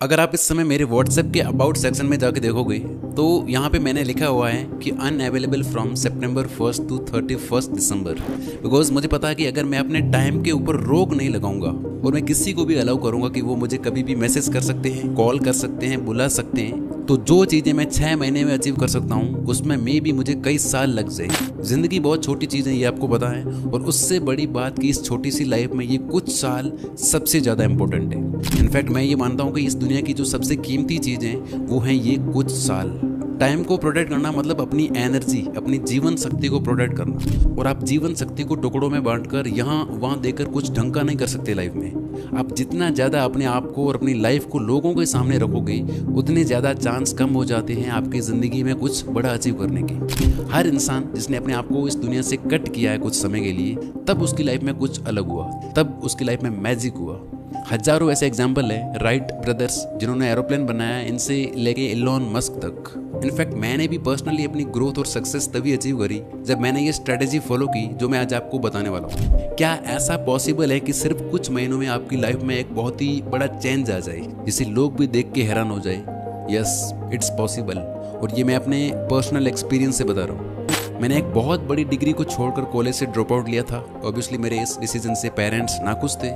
अगर आप इस समय मेरे व्हाट्सएप के अबाउट सेक्शन में जाके देखोगे तो यहाँ पे मैंने लिखा हुआ है कि unavailable from September 1 to 31 December. Because मुझे पता है कि अगर मैं अपने टाइम के ऊपर रोक नहीं लगाऊंगा और मैं किसी को भी अलाउ करूंगा कि वो मुझे कभी भी मैसेज कर सकते हैं, कॉल कर सकते हैं, बुला सकते हैं, तो जो चीज़ें मैं 6 महीने में अचीव कर सकता हूँ उसमें मे भी मुझे कई साल लग जाए। ज़िंदगी बहुत छोटी चीज़ है, ये आपको पता है, और उससे बड़ी बात कि इस छोटी सी लाइफ में ये कुछ साल सबसे ज़्यादा इंपॉर्टेंट है। इनफैक्ट मैं ये मानता हूँ कि इस दुनिया की जो सबसे कीमती चीज़ें वो हैं ये कुछ साल। टाइम को प्रोटेक्ट करना मतलब अपनी एनर्जी, अपनी जीवन शक्ति को प्रोटेक्ट करना, और आप जीवन शक्ति को टुकड़ों में बांटकर यहाँ वहाँ देकर कुछ ढंग का नहीं कर सकते लाइफ में। आप जितना ज़्यादा अपने आप को और अपनी लाइफ को लोगों के सामने रखोगे उतने ज़्यादा चांस कम हो जाते हैं आपकी ज़िंदगी में कुछ बड़ा अचीव करने के। हर इंसान जिसने अपने आप को इस दुनिया से कट किया है कुछ समय के लिए, तब उसकी लाइफ में कुछ अलग हुआ, तब उसकी लाइफ में मैजिक हुआ। हजारों ऐसे एग्जाम्पल है, राइट ब्रदर्स जिन्होंने एरोप्लेन बनाया, इनसे लेके एलोन मस्क तक। इनफैक्ट मैंने भी पर्सनली अपनी ग्रोथ और सक्सेस तभी अचीव करी जब मैंने ये स्ट्रेटेजी फॉलो की जो मैं आज आपको बताने वाला हूँ। क्या ऐसा पॉसिबल है कि सिर्फ कुछ महीनों में आपकी लाइफ में एक बहुत ही बड़ा चेंज आ जाए जिसे लोग भी देख के हैरान हो जाए? यस, इट्स पॉसिबल, और ये मैं अपने पर्सनल एक्सपीरियंस से बता रहा हूँ। मैंने एक बहुत बड़ी डिग्री को छोड़कर कॉलेज से ड्रॉप आउट लिया था। ऑब्वियसली मेरे इस डिसीजन से पेरेंट्स नाखुश थे,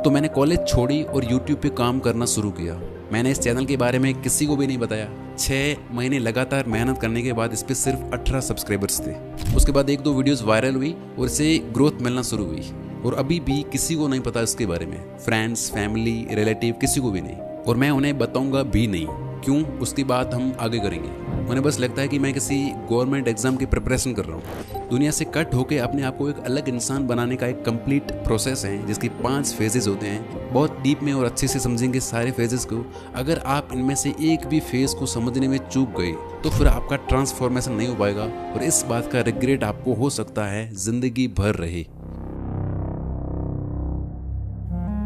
तो मैंने कॉलेज छोड़ी और यूट्यूब पे काम करना शुरू किया। मैंने इस चैनल के बारे में किसी को भी नहीं बताया। 6 महीने लगातार मेहनत करने के बाद इस पे सिर्फ 18 सब्सक्राइबर्स थे। उसके बाद 1-2 वीडियोस वायरल हुई और इससे ग्रोथ मिलना शुरू हुई, और अभी भी किसी को नहीं पता इसके बारे में, फ्रेंड्स, फैमिली, रिलेटिव, किसी को भी नहीं, और मैं उन्हें बताऊंगा भी नहीं। क्यों, उसकी बात हम आगे करेंगे। उन्हें बस लगता है कि मैं किसी गवर्नमेंट एग्जाम की प्रिपरेशन कर रहा हूँ। दुनिया से कट होकर अपने आप को एक अलग इंसान बनाने का एक कंप्लीट प्रोसेस है जिसकी 5 फेजेस होते हैं। बहुत डीप में और अच्छे से समझेंगे सारे फेजेस को। अगर आप इनमें से एक भी फेज को समझने में चूक गए तो फिर आपका ट्रांसफॉर्मेशन नहीं हो पाएगा, और इस बात का रिग्रेट आपको हो सकता है जिंदगी भर रहे।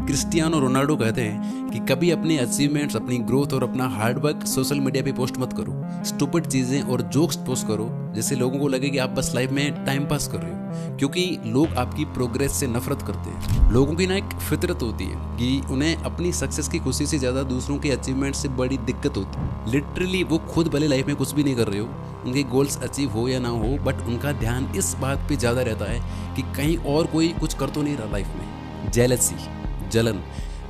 क्रिस्टियानो रोनाल्डो कहते हैं कि कभी अपने अचीवमेंट्स, अपनी ग्रोथ और अपना हार्डवर्क सोशल मीडिया पे पोस्ट मत करो। स्टूपिड चीज़ें और जोक्स पोस्ट करो जिससे लोगों को लगे कि आप बस लाइफ में टाइम पास कर रहे हो, क्योंकि लोग आपकी प्रोग्रेस से नफरत करते हैं। लोगों की ना एक फितरत होती है कि उन्हें अपनी सक्सेस की खुशी से ज़्यादा दूसरों के अचीवमेंट से बड़ी दिक्कत होती है। लिटरली वो खुद भले लाइफ में कुछ भी नहीं कर रहे हो, उनके गोल्स अचीव हो या ना हो, बट उनका ध्यान इस बात पर ज़्यादा रहता है कि कहीं और कोई कुछ कर तो नहीं रहा लाइफ में। जेलसी, जलन।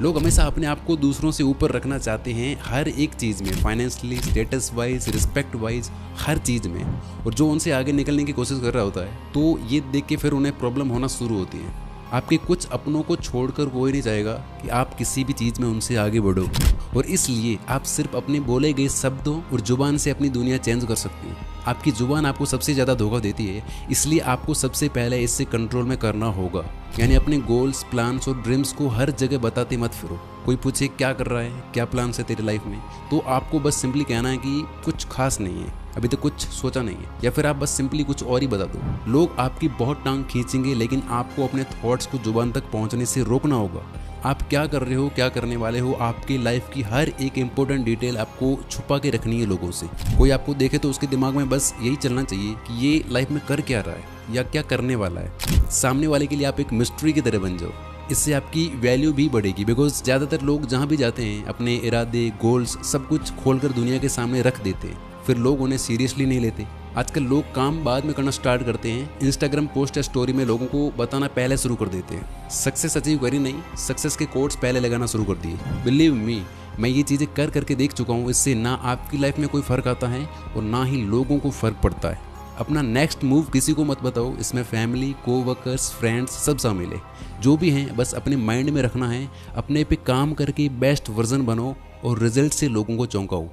लोग हमेशा अपने आप को दूसरों से ऊपर रखना चाहते हैं हर एक चीज़ में, financially, status wise, respect wise, हर चीज़ में, और जो उनसे आगे निकलने की कोशिश कर रहा होता है तो ये देख के फिर उन्हें प्रॉब्लम होना शुरू होती है। आपके कुछ अपनों को छोड़कर कोई नहीं चाहेगा कि आप किसी भी चीज़ में उनसे आगे बढ़ो, और इसलिए आप सिर्फ अपने बोले गए शब्दों और जुबान से अपनी दुनिया चेंज कर सकते हैं। आपकी जुबान आपको सबसे ज़्यादा धोखा देती है, इसलिए आपको सबसे पहले इससे कंट्रोल में करना होगा। यानी अपने गोल्स, प्लान्स और ड्रीम्स को हर जगह बताते मत फिरो। कोई पूछे क्या कर रहा है, क्या प्लान्स है तेरी लाइफ में, तो आपको बस सिंपली कहना है कि कुछ खास नहीं है, अभी तक कुछ सोचा नहीं है, या फिर आप बस सिंपली कुछ और ही बता दो। लोग आपकी बहुत टांग खींचेंगे, लेकिन आपको अपने थॉट्स को जुबान तक पहुंचने से रोकना होगा। आप क्या कर रहे हो, क्या करने वाले हो, आपकी लाइफ की हर एक इंपॉर्टेंट डिटेल आपको छुपा के रखनी है लोगों से। कोई आपको देखे तो उसके दिमाग में बस यही चलना चाहिए कि ये लाइफ में कर क्या रहा है या क्या करने वाला है। सामने वाले के लिए आप एक मिस्ट्री की तरह बन जाओ। इससे आपकी वैल्यू भी बढ़ेगी, बिकॉज ज़्यादातर लोग जहाँ भी जाते हैं अपने इरादे, गोल्स सब कुछ खोलकर दुनिया के सामने रख देते हैं, फिर लोग उन्हें सीरियसली नहीं लेते। आजकल लोग काम बाद में करना स्टार्ट करते हैं, इंस्टाग्राम पोस्ट या स्टोरी में लोगों को बताना पहले शुरू कर देते हैं। सक्सेस अचीव करी नहीं, सक्सेस के कोट्स पहले लगाना शुरू कर दिए। बिलीव मी, मैं ये चीज़ें कर करके देख चुका हूँ। इससे ना आपकी लाइफ में कोई फ़र्क आता है और ना ही लोगों को फ़र्क पड़ता है। अपना नेक्स्ट मूव किसी को मत बताओ, इसमें फैमिली, कोवर्कर्स, फ्रेंड्स सब शामिल है। जो भी हैं बस अपने माइंड में रखना है, अपने पे काम करके बेस्ट वर्जन बनो और रिजल्ट से लोगों को चौंकाओ।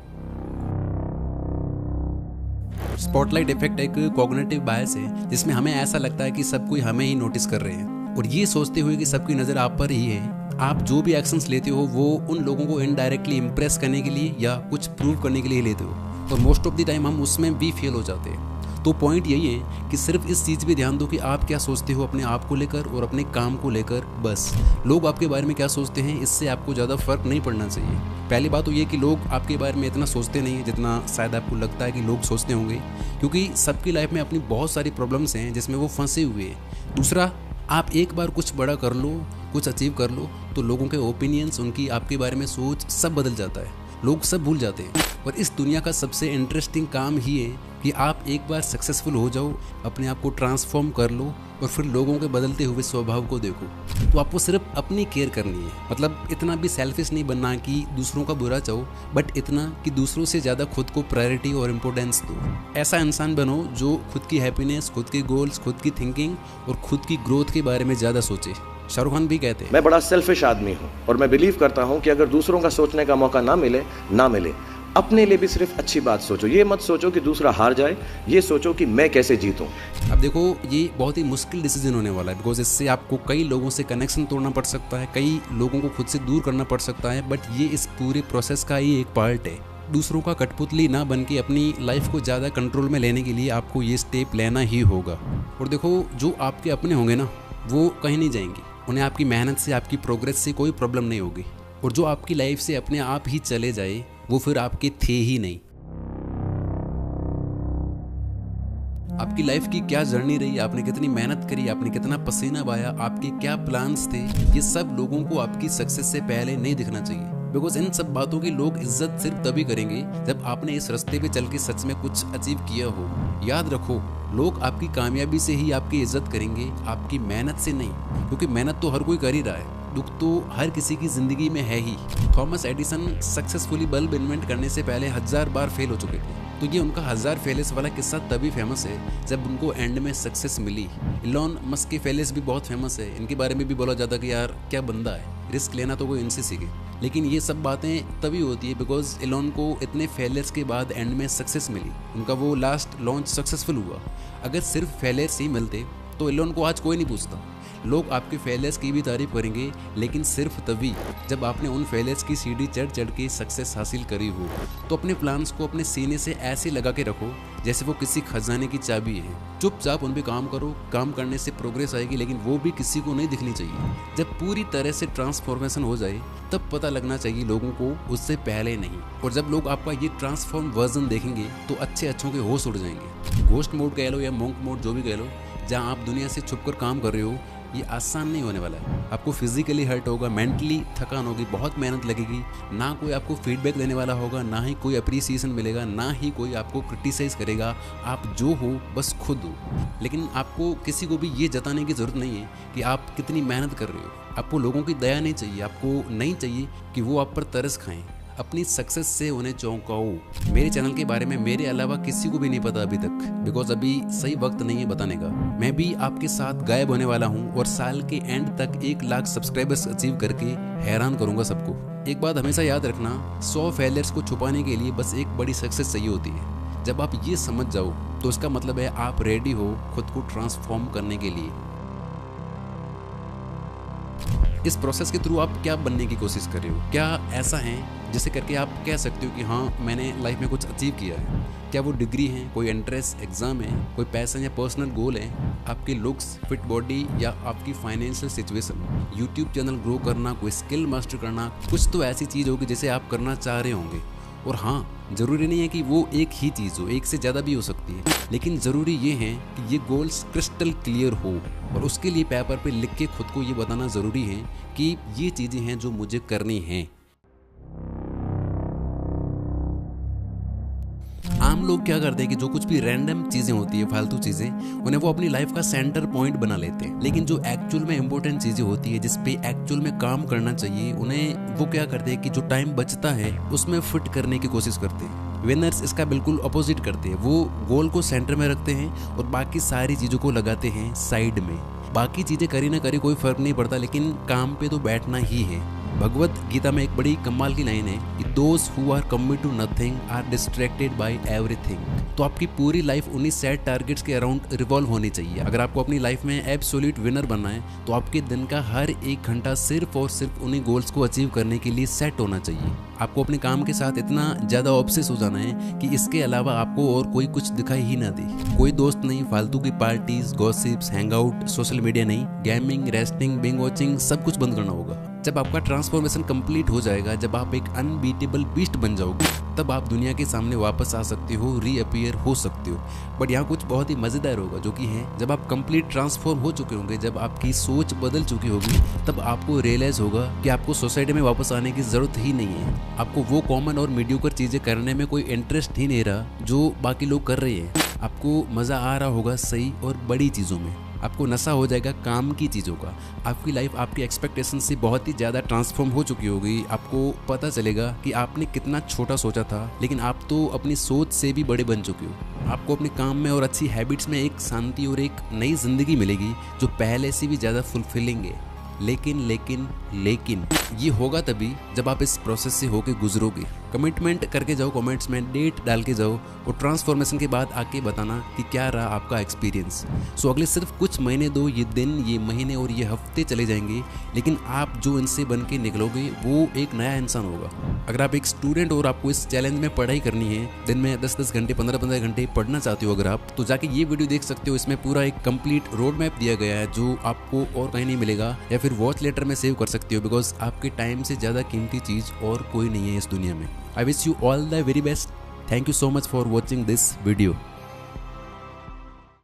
स्पॉटलाइट इफेक्ट एक कॉग्निटिव बायस है जिसमें हमें ऐसा लगता है कि सब कोई हमें ही नोटिस कर रहे हैं, और ये सोचते हुए कि सबकी नज़र आप पर ही है, आप जो भी एक्शंस लेते हो वो उन लोगों को इनडायरेक्टली इंप्रेस करने के लिए या कुछ प्रूव करने के लिए लेते हो, और मोस्ट ऑफ द टाइम हम उसमें भी फेल हो जाते हैं। तो पॉइंट यही है कि सिर्फ इस चीज़ पे ध्यान दो कि आप क्या सोचते हो अपने आप को लेकर और अपने काम को लेकर। बस लोग आपके बारे में क्या सोचते हैं इससे आपको ज़्यादा फर्क नहीं पड़ना चाहिए। पहली बात तो ये कि लोग आपके बारे में इतना सोचते नहीं है जितना शायद आपको लगता है कि लोग सोचते होंगे, क्योंकि सबकी लाइफ में अपनी बहुत सारी प्रॉब्लम्स हैं जिसमें वो फंसे हुए हैं। दूसरा, आप एक बार कुछ बड़ा कर लो, कुछ अचीव कर लो, तो लोगों के ओपिनियंस, उनकी आपके बारे में सोच सब बदल जाता है, लोग सब भूल जाते हैं। और इस दुनिया का सबसे इंटरेस्टिंग काम ही है कि आप एक बार सक्सेसफुल हो जाओ, अपने आप को ट्रांसफॉर्म कर लो और फिर लोगों के बदलते हुए स्वभाव को देखो। तो आपको सिर्फ अपनी केयर करनी है, मतलब इतना भी सेल्फिश नहीं बनना कि दूसरों का बुरा चाहो, बट इतना कि दूसरों से ज़्यादा खुद को प्रायोरिटी और इम्पोर्टेंस दो। ऐसा इंसान बनो जो खुद की हैप्पीनेस, खुद के गोल्स, खुद की थिंकिंग और खुद की ग्रोथ के बारे में ज़्यादा सोचे। शाहरुख खान भी कहते हैं, मैं बड़ा सेल्फिश आदमी हूँ और मैं बिलीव करता हूँ कि अगर दूसरों का सोचने का मौका ना मिले, अपने लिए भी सिर्फ अच्छी बात सोचो। ये मत सोचो कि दूसरा हार जाए, ये सोचो कि मैं कैसे जीतूं। अब देखो, ये बहुत ही मुश्किल डिसीजन होने वाला है, बिकॉज इससे आपको कई लोगों से कनेक्शन तोड़ना पड़ सकता है, कई लोगों को खुद से दूर करना पड़ सकता है, बट ये इस पूरे प्रोसेस का ही एक पार्ट है। दूसरों का कठपुतली ना बन के अपनी लाइफ को ज़्यादा कंट्रोल में लेने के लिए आपको ये स्टेप लेना ही होगा। और देखो, जो आपके अपने होंगे ना, वो कहीं नहीं जाएंगे, उन्हें आपकी मेहनत से, आपकी प्रोग्रेस से कोई प्रॉब्लम नहीं होगी। और जो आपकी लाइफ से अपने आप ही चले जाए, वो फिर आपके थे ही नहीं। आपकी लाइफ की क्या जर्नी रही, आपने कितनी मेहनत करी, आपने कितना पसीना बहाया, आपके क्या प्लान्स थे, ये सब लोगों को आपकी सक्सेस से पहले नहीं दिखना चाहिए। बिकॉज इन सब बातों की लोग इज्जत सिर्फ तभी करेंगे जब आपने इस रास्ते पे चल के सच में कुछ अचीव किया हो। याद रखो, लोग आपकी कामयाबी से ही आपकी इज्जत करेंगे, आपकी मेहनत से नहीं, क्योंकि मेहनत तो हर कोई कर ही रहा है, दुख तो हर किसी की जिंदगी में है ही। Thomas Edison successfully bulb invent करने से पहले 1000 बार फेल हो चुके थे, तो ये उनका 1000 फेलियर्स वाला किस्सा तभी फेमस है जब उनको एंड में सक्सेस मिली। इलॉन मस्क के फेलियर्स भी बहुत फेमस है, इनके बारे में भी बोला जाता कि यार क्या बंदा है, रिस्क लेना तो कोई इनसे सीखे। लेकिन ये सब बातें तभी होती है बिकॉज इलॉन को इतने फेलियर्स के बाद एंड में सक्सेस मिली, उनका वो लास्ट लॉन्च सक्सेसफुल हुआ। अगर सिर्फ फेलियर्स ही मिलते तो इलॉन को आज कोई नहीं पूछता। लोग आपके फेलियर्स की भी तारीफ करेंगे, लेकिन सिर्फ तभी जब आपने उन फेलियर्स की सीढ़ी चढ़ चढ़ के सक्सेस हासिल करी हो। तो अपने प्लान्स को अपने सीने से ऐसे लगा के रखो जैसे वो किसी खजाने की चाबी है। चुपचाप उन पे काम करो, काम करने से प्रोग्रेस आएगी, लेकिन वो भी किसी को नहीं दिखनी चाहिए। जब पूरी तरह से ट्रांसफॉर्मेशन हो जाए तब पता लगना चाहिए लोगों को, उससे पहले नहीं। और जब लोग आपका ये ट्रांसफॉर्म वर्जन देखेंगे तो अच्छे अच्छों के होश उड़ जाएंगे। घोस्ट मोड कह लो या मोंक मोड, जो भी कह लो, जहाँ आप दुनिया से छुपकर काम कर रहे हो, ये आसान नहीं होने वाला है। आपको फिजिकली हर्ट होगा, मेंटली थकान होगी, बहुत मेहनत लगेगी, ना कोई आपको फीडबैक देने वाला होगा, ना ही कोई अप्रिसिएशन मिलेगा, ना ही कोई आपको क्रिटिसाइज करेगा। आप जो हो बस खुद हो। लेकिन आपको किसी को भी ये जताने की ज़रूरत नहीं है कि आप कितनी मेहनत कर रहे हो। आपको लोगों की दया नहीं चाहिए, आपको नहीं चाहिए कि वो आप पर तरस खाएं। अपनी सक्सेस से उन्हें चौंकाओ। मेरे चैनल के बारे में मेरे अलावा किसी को भी नहीं पता अभी तक, बिकॉज अभी सही वक्त नहीं है बताने का। मैं भी आपके साथ गायब होने वाला हूँ और साल के एंड तक 1 लाख सब्सक्राइबर्स अचीव करके हैरान करूंगा सबको। एक बात हमेशा याद रखना, 100 फेलियर्स को छुपाने के लिए बस एक बड़ी सक्सेस चाहिए होती है। जब आप ये समझ जाओ तो इसका मतलब है आप रेडी हो खुद को ट्रांसफॉर्म करने के लिए। इस प्रोसेस के थ्रू आप क्या बनने की कोशिश कर रहे हो? क्या ऐसा है जिसे करके आप कह सकते हो कि हाँ, मैंने लाइफ में कुछ अचीव किया है? क्या वो डिग्री है, कोई एंट्रेंस एग्जाम है, कोई पैशन या पर्सनल गोल है, आपकी लुक्स, फिट बॉडी या आपकी financial situation, YouTube channel grow करना, कोई स्किल मास्टर करना? कुछ तो ऐसी चीज़ होगी जिसे आप करना चाह रहे होंगे। और हाँ, ज़रूरी नहीं है कि वो एक ही चीज़ हो, एक से ज़्यादा भी हो सकती है, लेकिन ज़रूरी ये है कि ये गोल्स क्रिस्टल क्लियर हो। और उसके लिए पेपर पे लिख के खुद को ये बताना ज़रूरी है कि ये चीज़ें हैं जो मुझे करनी हैं। आम लोग क्या करते हैं कि जो कुछ भी रैंडम चीज़ें होती है, फालतू चीज़ें, उन्हें वो अपनी लाइफ का सेंटर पॉइंट बना लेते हैं। लेकिन जो एक्चुअल में इंपॉर्टेंट चीज़ें होती है, जिस पे एक्चुअल में काम करना चाहिए, उन्हें वो क्या करते हैं कि जो टाइम बचता है उसमें फिट करने की कोशिश करते हैं। विनर्स इसका बिल्कुल अपोजिट करते हैं। वो गोल को सेंटर में रखते हैं और बाकी सारी चीज़ों को लगाते हैं साइड में। बाकी चीज़ें करी ना करी कोई फ़र्क नहीं पड़ता, लेकिन काम पे तो बैठना ही है। भगवत गीता में एक बड़ी कमाल की लाइन है कि those who are committed to nothing are distracted by everything. तो आपकी पूरी लाइफ उन्हीं सेट टारगेट्स के अराउंड रिवॉल्व होनी चाहिए। अगर आपको अपनी लाइफ में एब्सोल्यूट विनर बनना है तो आपके दिन का हर 1 घंटा सिर्फ और सिर्फ उन्हीं गोल्स को अचीव करने के लिए सेट होना चाहिए। आपको अपने काम के साथ इतना ज़्यादा ऑब्सेस हो जाना है कि इसके अलावा आपको और कोई कुछ दिखाई ही ना दे। कोई दोस्त नहीं, फालतू की parties, gossips, hangout, social media नहीं, गेमिंग, रेस्टिंग, बिंग वॉचिंग, सब कुछ बंद करना होगा। जब आपका ट्रांसफॉर्मेशन कंप्लीट हो जाएगा, जब आप एक अनबीटेबल बीस्ट बन जाओगे, तब आप दुनिया के सामने वापस आ सकते हो, रीअपियर हो सकते हो। बट यहाँ कुछ बहुत ही मज़ेदार होगा, जो कि है जब आप कंप्लीट ट्रांसफॉर्म हो चुके होंगे, जब आपकी सोच बदल चुकी होगी, तब आपको रियलाइज़ होगा कि आपको सोसाइटी में वापस आने की ज़रूरत ही नहीं है। आपको वो कॉमन और मीडियोकर चीज़ें करने में कोई इंटरेस्ट ही नहीं रहा जो बाकी लोग कर रहे हैं। आपको मज़ा आ रहा होगा सही और बड़ी चीज़ों में। आपको नशा हो जाएगा काम की चीज़ों का। आपकी लाइफ आपकी एक्सपेक्टेशन से बहुत ही ज़्यादा ट्रांसफॉर्म हो चुकी होगी। आपको पता चलेगा कि आपने कितना छोटा सोचा था, लेकिन आप तो अपनी सोच से भी बड़े बन चुके हो। आपको अपने काम में और अच्छी हैबिट्स में एक शांति और एक नई ज़िंदगी मिलेगी जो पहले से भी ज़्यादा फुलफिलिंग है। लेकिन ये होगा तभी जब आप इस प्रोसेस से होके गुजरोगे। कमिटमेंट करके जाओ, कमेंट्स में डेट डाल के जाओ और ट्रांसफॉर्मेशन के बाद आके बताना कि क्या रहा आपका एक्सपीरियंस। सो अगले सिर्फ कुछ महीने, दो ये दिन, ये महीने और ये हफ्ते चले जाएंगे, लेकिन आप जो इनसे बन के निकलोगे वो एक नया इंसान होगा। अगर आप एक स्टूडेंट और आपको इस चैलेंज में पढ़ाई करनी है, दिन में 10-10 घंटे, 15-15 घंटे पढ़ना चाहते हो अगर आप, तो जाके ये वीडियो देख सकते हो। इसमें पूरा एक कंप्लीट रोड मैप दिया गया है जो आपको और कहीं नहीं मिलेगा, या फिर वॉच लेटर में सेव कर सकते हो, बिकॉज आपके टाइम से ज़्यादा कीमती चीज़ और कोई नहीं है इस दुनिया में। I wish you all the very best. Thank you so much for watching this video.